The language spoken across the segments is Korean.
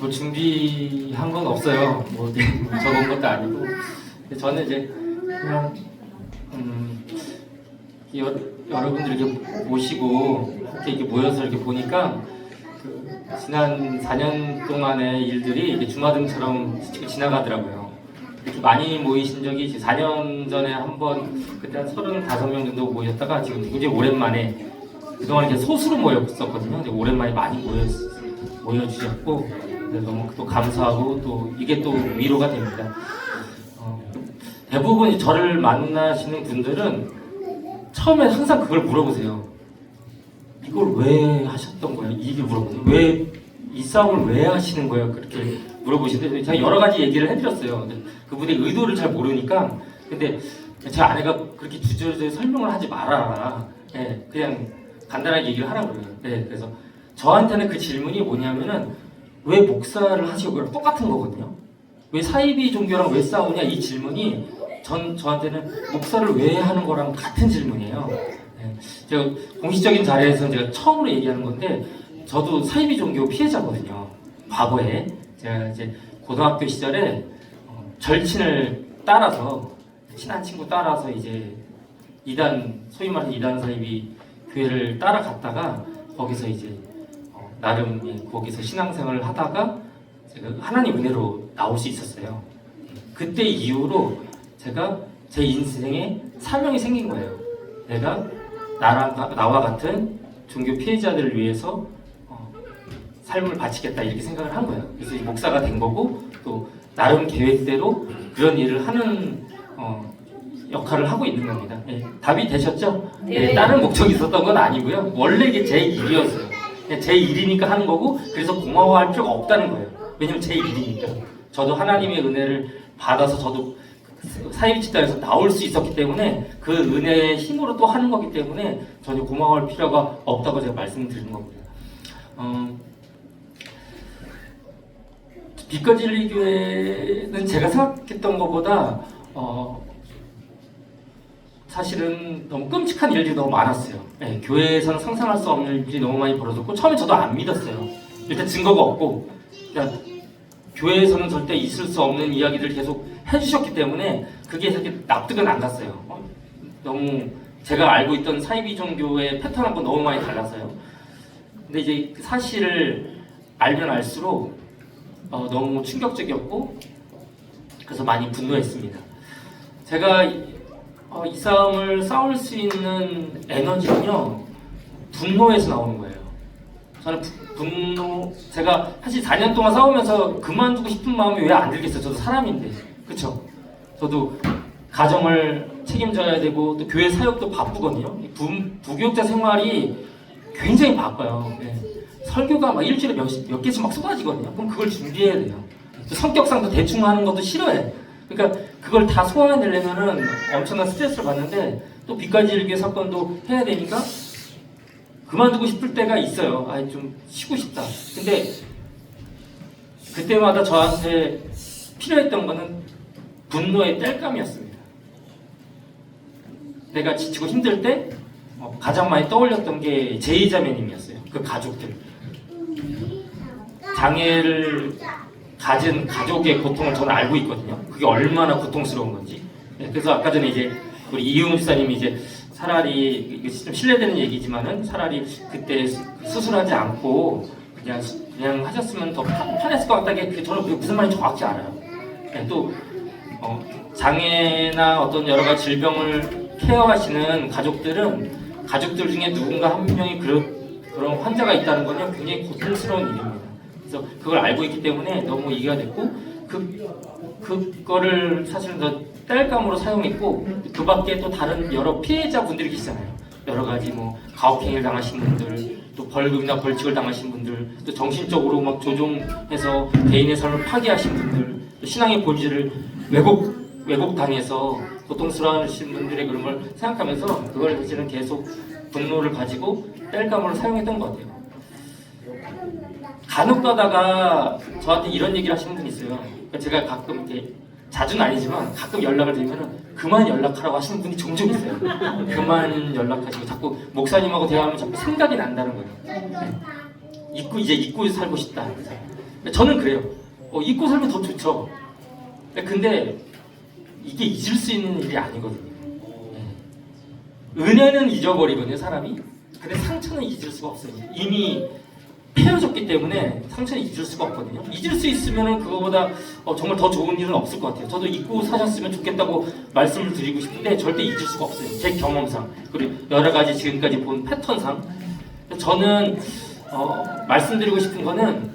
뭐 준비한 건 없어요. 뭐 적은 것도 아니고. 근데 저는 이제 그냥 여러분들 이렇게 모시고 이렇게 모여서 이렇게 보니까 그 지난 4년 동안의 일들이 이렇게 주마등처럼 지나가더라고요. 이렇게 많이 모이신 적이 이제 4년 전에 한번 그때 한 35명 정도 모였다가 지금 굉장히 오랜만에 그동안 이렇게 소수로 모였었거든요. 근데 오랜만에 많이 모여주셨고 너무 또 감사하고 또 이게 또 위로가 됩니다. 대부분 저를 만나시는 분들은 처음에 항상 그걸 물어보세요. 이걸 왜 하셨던 거예요? 이게 물어보세요. 왜 이 싸움을 왜 하시는 거예요? 그렇게 물어보시는데 제가 여러 가지 얘기를 해드렸어요. 그분의 의도를 잘 모르니까. 근데 제 아내가 그렇게 주저주저 설명을 하지 말아라. 네, 그냥 간단하게 얘기를 하라고 그래요. 네, 그래서 저한테는 그 질문이 뭐냐면은 왜 목사를 하시고 그랑 똑같은 거거든요. 왜 사이비 종교랑 왜 싸우냐 이 질문이 저한테는 목사를 왜 하는 거랑 같은 질문이에요. 네, 제가 공식적인 자리에서는 제가 처음으로 얘기하는 건데 저도 사이비 종교 피해자거든요. 과거에 제가 이제 고등학교 시절에 절친을 따라서 친한 친구 따라서 이제 소위 말하는 이단 사이비 교회를 따라갔다가 거기서 이제 나름 거기서 신앙생활을 하다가 제가 하나님 은혜로 나올 수 있었어요. 그때 이후로 제가 제 인생에 사명이 생긴 거예요. 내가 나와 같은 종교 피해자들을 위해서 삶을 바치겠다 이렇게 생각을 한 거예요. 그래서 목사가 된 거고 또 나름 계획대로 그런 일을 하는 역할을 하고 있는 겁니다. 네, 답이 되셨죠? 네. 네, 다른 목적이 있었던 건 아니고요. 원래 이게 제 일이었어요. 제 일이니까 하는 거고 그래서 고마워할 필요가 없다는 거예요. 왜냐면 제 일이니까. 저도 하나님의 은혜를 받아서 저도 사이비 집단에서 나올 수 있었기 때문에 그 은혜의 힘으로 또 하는 거기 때문에 전혀 고마워할 필요가 없다고 제가 말씀드리는 겁니다. 빛과 진리 교회는 제가 생각했던 것보다 사실은 너무 끔찍한 일들이 너무 많았어요. 네, 교회에서는 상상할 수 없는 일들이 너무 많이 벌어졌고 처음에 저도 안 믿었어요. 일단 증거가 없고 그러니까 교회에서는 절대 있을 수 없는 이야기들을 계속 해주셨기 때문에 그게 그렇게 납득은 안 갔어요. 너무 제가 알고 있던 사이비 종교의 패턴하고 너무 많이 달라서요. 근데 이제 그 사실을 알면 알수록 너무 충격적이었고 그래서 많이 분노했습니다. 제가 이 싸움을 싸울 수 있는 에너지는요 분노에서 나오는 거예요. 저는 제가 사실 4년 동안 싸우면서 그만두고 싶은 마음이 왜 안 들겠어요. 저도 사람인데 그쵸? 저도 가정을 책임져야 되고 또 교회 사역도 바쁘거든요. 부교육자 생활이 굉장히 바빠요. 네. 설교가 막 일주일에 몇 개씩 막 쏟아지거든요. 그럼 그걸 준비해야 돼요. 성격상도 대충 하는 것도 싫어해. 그러니까 그걸 다 소화해내려면은 엄청난 스트레스를 받는데 또 빛과 진리 사건도 해야 되니까 그만두고 싶을 때가 있어요. 좀 쉬고 싶다. 근데 그때마다 저한테 필요했던 거는 분노의 땔감이었습니다. 내가 지치고 힘들 때 가장 많이 떠올렸던 게 제이자매님이었어요. 그 가족들. 장애를 가진 가족의 고통을 저는 알고 있거든요. 그게 얼마나 고통스러운 건지. 그래서 아까 전에 이제 우리 이용우 집사님이 이제 차라리 이게 좀 실례되는 얘기지만은 차라리 그때 수술하지 않고 그냥 하셨으면 더 편했을 것 같다는 게 저는 그게 무슨 말인지 정확히 알아요. 또 장애나 어떤 여러 가지 질병을 케어하시는 가족들 중에 누군가 한 명이 그런 환자가 있다는 건요 굉장히 고통스러운 일입니다. 그래서 그걸 알고 있기 때문에 너무 이해가 됐고 그거를 사실은 더 땔감으로 사용했고 그 밖에 또 다른 여러 피해자분들이 계시잖아요. 여러 가지 가혹행위를 당하신 분들, 또 벌금이나 벌칙을 당하신 분들, 또 정신적으로 막 조종해서 개인의 삶을 파괴하신 분들, 또 신앙의 본질을 왜곡당해서 고통스러워하신 분들의 그런 걸 생각하면서 그걸 이제는 계속 분노를 가지고 땔감으로 사용했던 것 같아요. 간혹 가다가 저한테 이런 얘기를 하시는 분이 있어요. 그러니까 제가 가끔 이렇게 자주는 아니지만 가끔 연락을 드리면 그만 연락하라고 하시는 분이 종종 있어요. 그만 연락하시고 자꾸 목사님하고 대화하면 자꾸 생각이 난다는 거예요. 잊고 살고 싶다. 저는 그래요. 잊고 살면 더 좋죠. 근데 이게 잊을 수 있는 일이 아니거든요. 은혜는 잊어버리거든요, 사람이. 근데 상처는 잊을 수가 없어요. 이미 헤어졌기 때문에 상처는 잊을 수가 없거든요. 잊을 수 있으면 그거보다 정말 더 좋은 일은 없을 것 같아요. 저도 잊고 사셨으면 좋겠다고 말씀을 드리고 싶은데 절대 잊을 수가 없어요. 제 경험상 그리고 여러 가지 지금까지 본 패턴상. 저는 말씀드리고 싶은 거는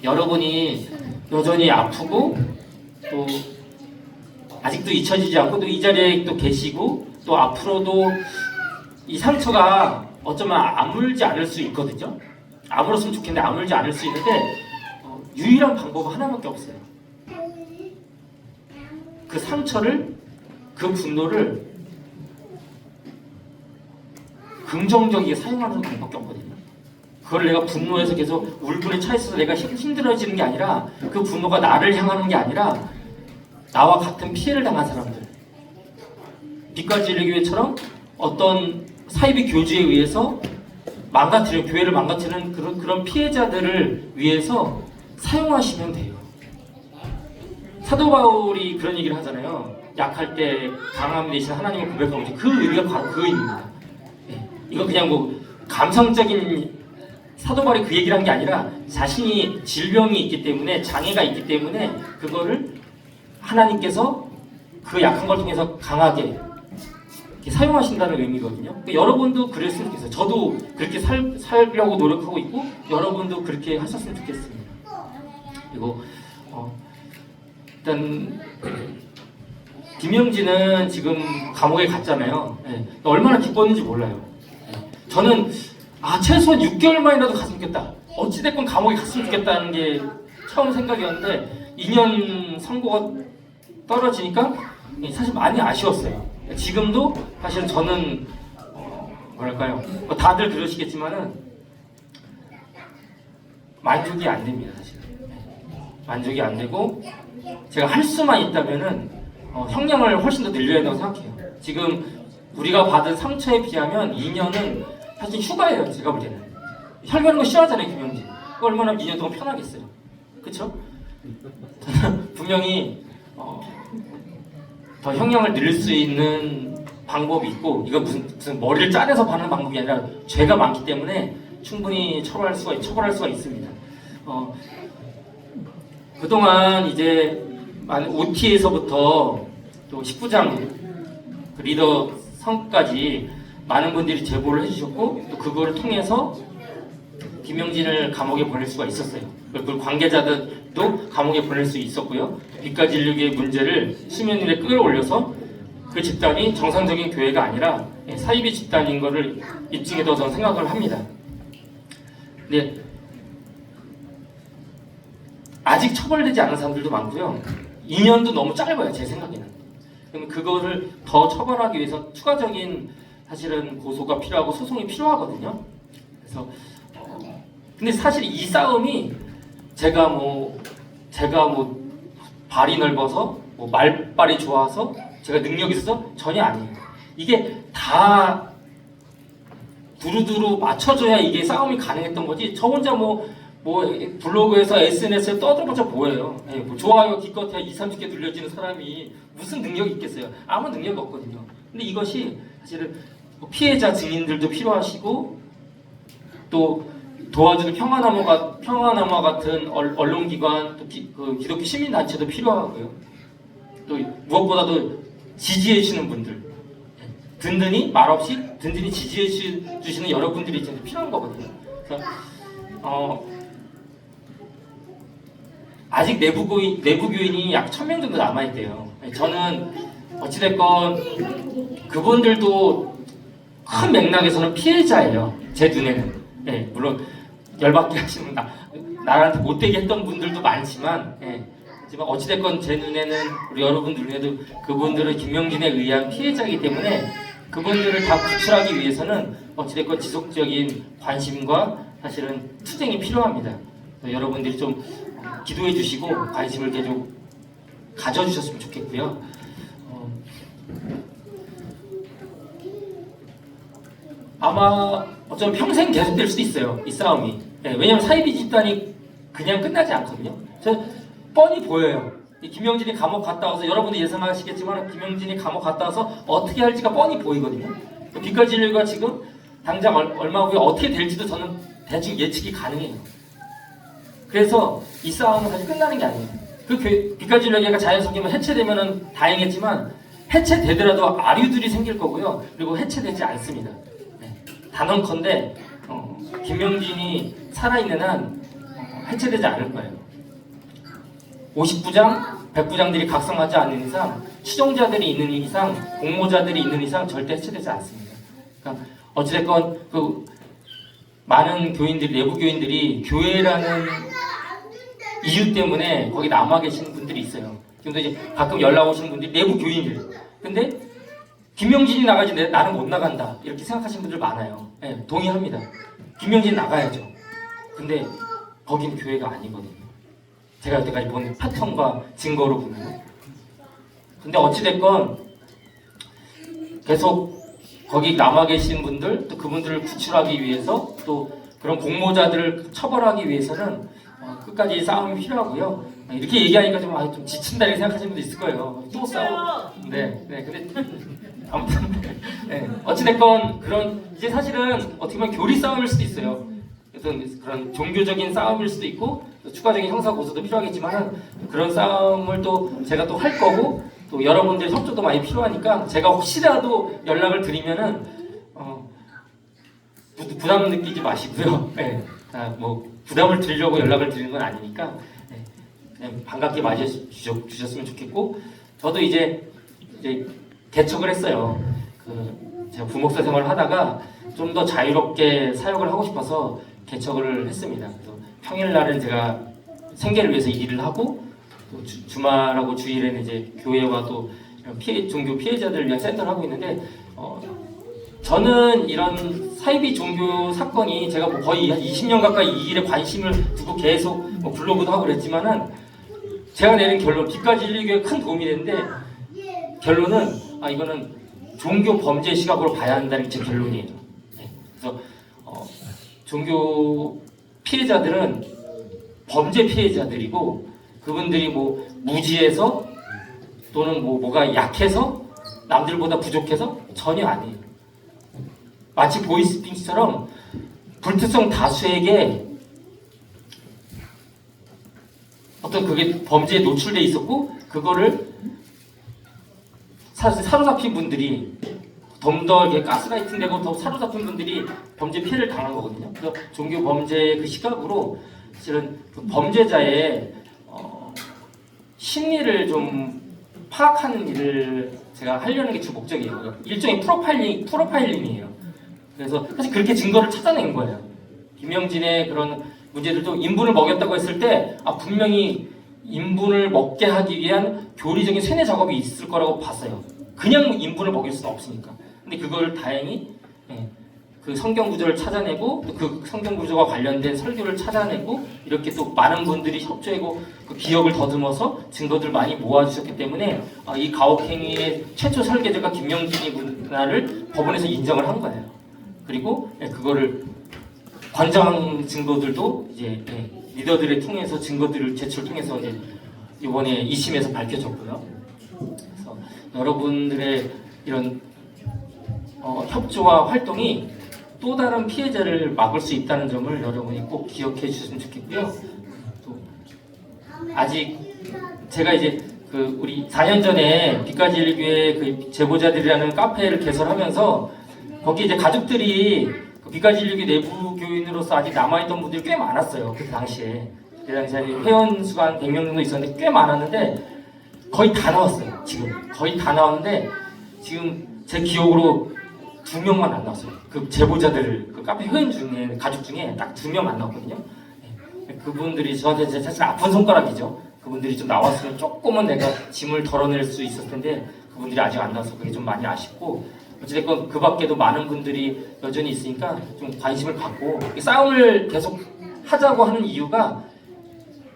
여러분이 여전히 아프고 또 아직도 잊혀지지 않고 또 이 자리에 또 계시고 또 앞으로도 이 상처가 어쩌면 아물지 않을 수 있거든요. 아물었으면 좋겠는데 아물지 않을 수 있는데 유일한 방법은 하나밖에 없어요. 그 상처를, 그 분노를 긍정적이게 사용하는 방법밖에 없거든요. 그걸 내가 분노해서 계속 울분에 차 있어서 내가 힘들어지는 게 아니라 그 분노가 나를 향하는 게 아니라 나와 같은 피해를 당한 사람들, 빛과 진리 교회처럼 어떤 사이비 교주에 의해서 망가뜨리는, 교회를 망가뜨리는 그런 피해자들을 위해서 사용하시면 돼요. 사도 바울이 그런 얘기를 하잖아요. 약할 때 강함이 되신 하나님을 고백하고, 그 의미가 바로 그 의미입니다. 이거 그냥 뭐 감성적인 사도 바울이 그 얘기를 한 게 아니라 자신이 질병이 있기 때문에, 장애가 있기 때문에 그거를 하나님께서 그 약한 걸 통해서 강하게 사용하신다는 의미거든요. 그러니까 여러분도 그랬으면 좋겠어요. 저도 그렇게 살려고 노력하고 있고 여러분도 그렇게 하셨으면 좋겠습니다. 그리고 일단 김영진은 지금 감옥에 갔잖아요. 얼마나 기뻤는지 몰라요. 저는 최소한 6개월만이라도 갔으면 좋겠다. 어찌됐건 감옥에 갔으면 좋겠다는 게 처음 생각이었는데 2년 선고가 떨어지니까 사실 많이 아쉬웠어요. 지금도 사실 저는 뭐랄까요, 다들 그러시겠지만은 만족이 안 됩니다. 사실 만족이 안 되고 제가 할 수만 있다면은 형량을 훨씬 더 늘려야 한다고 생각해요. 지금 우리가 받은 상처에 비하면 2년은 사실 휴가예요. 제가 볼 때는 혈기하는 거 싫어하잖아요, 김영진. 얼마나 2년 동안 편하겠어요, 그렇죠? 분명히 더 형량을 늘릴 수 있는 방법이 있고, 이거 무슨 머리를 짜내서 받는 방법이 아니라 죄가 많기 때문에 충분히 처벌할 수가 있습니다. 그동안 이제 OT에서부터 또 19장 그 리더 성까지 많은 분들이 제보를 해주셨고, 또 그거를 통해서 김영진을 감옥에 보낼 수가 있었어요. 그리고 관계자들도 감옥에 보낼 수 있었고요. 빛과 진리의 문제를 수면 위에 끌어올려서 그 집단이 정상적인 교회가 아니라 사이비 집단인 것을 입증했다고 저는 생각을 합니다. 근데 아직 처벌되지 않은 사람들도 많고요. 2년도 너무 짧아요, 제 생각에는. 그럼 그거를 더 처벌하기 위해서 추가적인 사실은 고소가 필요하고 소송이 필요하거든요. 그래서 근데 사실 이 싸움이 제가 뭐 발이 넓어서 말발이 좋아서 제가 능력이 있어서 전혀 아니에요. 이게 다 두루두루 맞춰줘야 이게 싸움이 가능했던 거지. 저 혼자 블로그에서 SNS에 떠들어보자 뭐예요. 좋아요 기껏해야 2, 30개 눌려지는 사람이 무슨 능력이 있겠어요. 아무 능력이 없거든요. 근데 이것이 사실은 피해자 증인들도 필요하시고 또 도와주는 평화나무와 같은 언론기관, 또 그 기독교 시민단체도 필요하고요. 또 무엇보다도 지지해주시는 분들, 든든히 말없이 든든히 지지해주시는 여러분들이 진짜 필요한 거거든요. 그래서 아직 내부 교인이 약 1000명 정도 남아있대요. 저는 어찌됐건 그분들도 큰 맥락에서는 피해자예요. 제 눈에는. 물론 열받게 하시는 나한테 못되게 했던 분들도 많지만, 하지만 어찌됐건 제 눈에는, 우리 여러분들 눈에도 그분들은 김영진에 의한 피해자이기 때문에 그분들을 다 구출하기 위해서는 어찌됐건 지속적인 관심과 사실은 투쟁이 필요합니다. 여러분들이 좀 기도해 주시고 관심을 계속 가져주셨으면 좋겠고요. 아마 어쩌면 평생 계속될 수도 있어요, 이 싸움이. 왜냐면 사이비 집단이 그냥 끝나지 않거든요. 저 뻔히 보여요. 이 김영진이 감옥 갔다 와서 여러분도 예상하시겠지만 김영진이 감옥 갔다 와서 어떻게 할지가 뻔히 보이거든요. 빛깔 진료가 지금 당장 얼마 후에 어떻게 될지도 저는 대충 예측이 가능해요. 그래서 이 싸움은 사실 끝나는 게 아니에요. 그 빛깔 진료가 자연스럽게 해체되면은 다행이지만 해체되더라도 아류들이 생길 거고요. 그리고 해체되지 않습니다. 네. 단언컨대 김영진이 살아있는 한 해체되지 않을 거예요. 50부장, 100부장들이 각성하지 않는 이상, 추종자들이 있는 이상, 공모자들이 있는 이상 절대 해체되지 않습니다. 그러니까 어찌됐건 그 많은 교인들이, 내부 교인들이 교회라는 이유 때문에 거기 남아 계시는 분들이 있어요. 지금도 이제 가끔 연락 오시는 분들이 내부 교인들. 근데 김영진이 나가지 나는 못 나간다 이렇게 생각하시는 분들 많아요. 네, 동의합니다. 김영진 나가야죠. 근데 거긴 교회가 아니거든요. 제가 여태까지 본 패턴과 증거로 보면. 근데 어찌됐건 계속 거기 남아 계신 분들, 또 그분들을 구출하기 위해서, 또 그런 공모자들을 처벌하기 위해서는 끝까지 싸움이 필요하고요. 이렇게 얘기하니까 좀 지친다 이렇게 생각하시는 분도 있을 거예요. 또 싸워. 네. 근데 아무튼 네. 어찌됐건 그런 이제 사실은 어떻게 보면 교리 싸움일 수도 있어요. 그래서 그런 종교적인 싸움일 수도 있고 추가적인 형사 고소도 필요하겠지만 그런 싸움을 또 제가 또 할 거고 또 여러분들 협조도 많이 필요하니까 제가 혹시라도 연락을 드리면은 부담 느끼지 마시고요. 네. 뭐 부담을 드리려고 연락을 드리는 건 아니니까 네. 그냥 반갑게 맞이해 주셨으면 좋겠고 저도 이제 개척을 했어요. 제가 부목사 생활을 하다가 좀 더 자유롭게 사역을 하고 싶어서 개척을 했습니다. 그래서 평일날은 제가 생계를 위해서 일을 하고 또 주말하고 주일에는 이제 교회와 또 종교 피해자들을 위한 센터를 하고 있는데 저는 이런 사이비 종교 사건이 제가 뭐 거의 한 20년 가까이 이 일에 관심을 두고 계속 뭐 블로그도 하고 그랬지만은 제가 내린 결론, 빛과 진리교에 큰 도움이 되는데 결론은 이거는 종교 범죄 시각으로 봐야 한다는 게 제 결론이에요. 네. 그래서 종교 피해자들은 범죄 피해자들이고 그분들이 뭐 무지해서 또는 뭐가 약해서 남들보다 부족해서 전혀 아니에요. 마치 보이스피싱처럼 불특정 다수에게 어떤 그게 범죄에 노출돼 있었고 그거를 사로잡힌 분들이 좀 더 가스라이팅 되고 더 사로잡힌 분들이 범죄 피해를 당한 거거든요. 그래서 종교 범죄의 그 시각으로 사실은 그 범죄자의 심리를 좀 파악하는 일을 제가 하려는 게 주 목적이에요. 일종의 프로파일링이에요. 그래서 사실 그렇게 증거를 찾아낸 거예요. 김영진의 그런 문제들도 인분을 먹였다고 했을 때 분명히 인분을 먹게 하기 위한 교리적인 세뇌 작업이 있을 거라고 봤어요. 그냥 인분을 먹일 수는 없으니까. 근데 그걸 다행히 그 성경 구절을 찾아내고 또 그 성경 구절과 관련된 설교를 찾아내고 이렇게 또 많은 분들이 협조하고 그 기억을 더듬어서 증거들 많이 모아주셨기 때문에 이 가혹행위의 최초 설계자가 김영진이구나를 법원에서 인정을 한 거예요. 그리고 그거를 관장 증거들도 이제 리더들을 통해서 증거들을 제출 통해서 이제 이번에 2심에서 밝혀졌고요. 그래서 여러분들의 이런 협조와 활동이 또 다른 피해자를 막을 수 있다는 점을 여러분이 꼭 기억해 주셨으면 좋겠고요. 또 아직 제가 이제 우리 4년 전에 빛과 진리교회 그 제보자들이라는 카페를 개설하면서 거기 이제 가족들이 빛과 진리교회 내부 교인으로서 아직 남아있던 분들이 꽤 많았어요. 그 당시에 회원 수가 한 100명 정도 있었는데 꽤 많았는데 거의 다 나왔어요. 지금 거의 다 나왔는데 지금 제 기억으로 2명만 안 나왔어요. 그 제보자들, 그 카페 회원 중에, 가족 중에 딱 2명 안 나왔거든요. 그분들이 저한테 사실 아픈 손가락이죠. 그분들이 좀 나왔으면 조금은 내가 짐을 덜어낼 수 있었을 텐데 그분들이 아직 안 나와서 그게 좀 많이 아쉽고 어쨌든 그 밖에도 많은 분들이 여전히 있으니까 좀 관심을 갖고 싸움을 계속 하자고 하는 이유가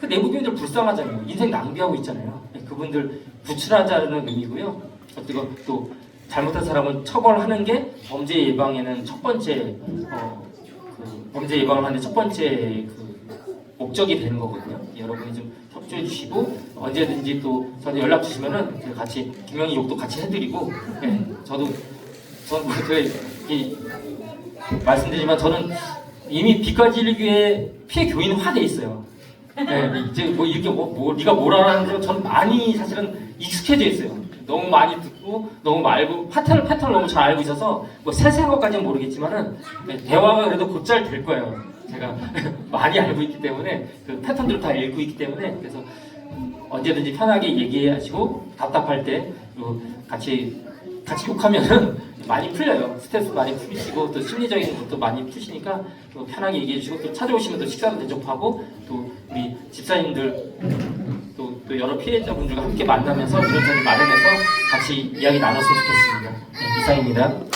그 내부 교인들 불쌍하잖아요. 인생 낭비하고 있잖아요. 그분들 구출하자는 의미고요. 그리고 또 잘못한 사람은 처벌하는 게 범죄 예방에는 첫 번째 범죄 예방을 하는 첫 번째 그 목적이 되는 거거든요. 여러분이 좀 협조해 주시고 언제든지 또 저한테 연락 주시면은 제가 같이 김영희 욕도 같이 해드리고, 네, 저는 말씀드리지만 저는 이미 빛깔질교회 피해 교인화돼 있어요. 네, 이제 뭐 이렇게 네가 뭐라는 거 저는 많이 사실은 익숙해져 있어요. 너무 많이 듣고 너무 알고 패턴을 너무 잘 알고 있어서 뭐 세세한 것까지는 모르겠지만은 대화가 그래도 곧잘 될 거예요. 제가 많이 알고 있기 때문에 그 패턴들을 다 읽고 있기 때문에 그래서 언제든지 편하게 얘기하시고 답답할 때 같이 욕하면은 많이 풀려요. 스트레스 많이 풀리시고 또 심리적인 것도 많이 푸시니까 또 편하게 얘기해 주시고 또 찾아오시면 또 식사도 대접하고 또 우리 집사님들 또 여러 피해자분들과 함께 만나면서 이런 자리 마련해서 같이 이야기 나눴으면 좋겠습니다. 네, 이상입니다.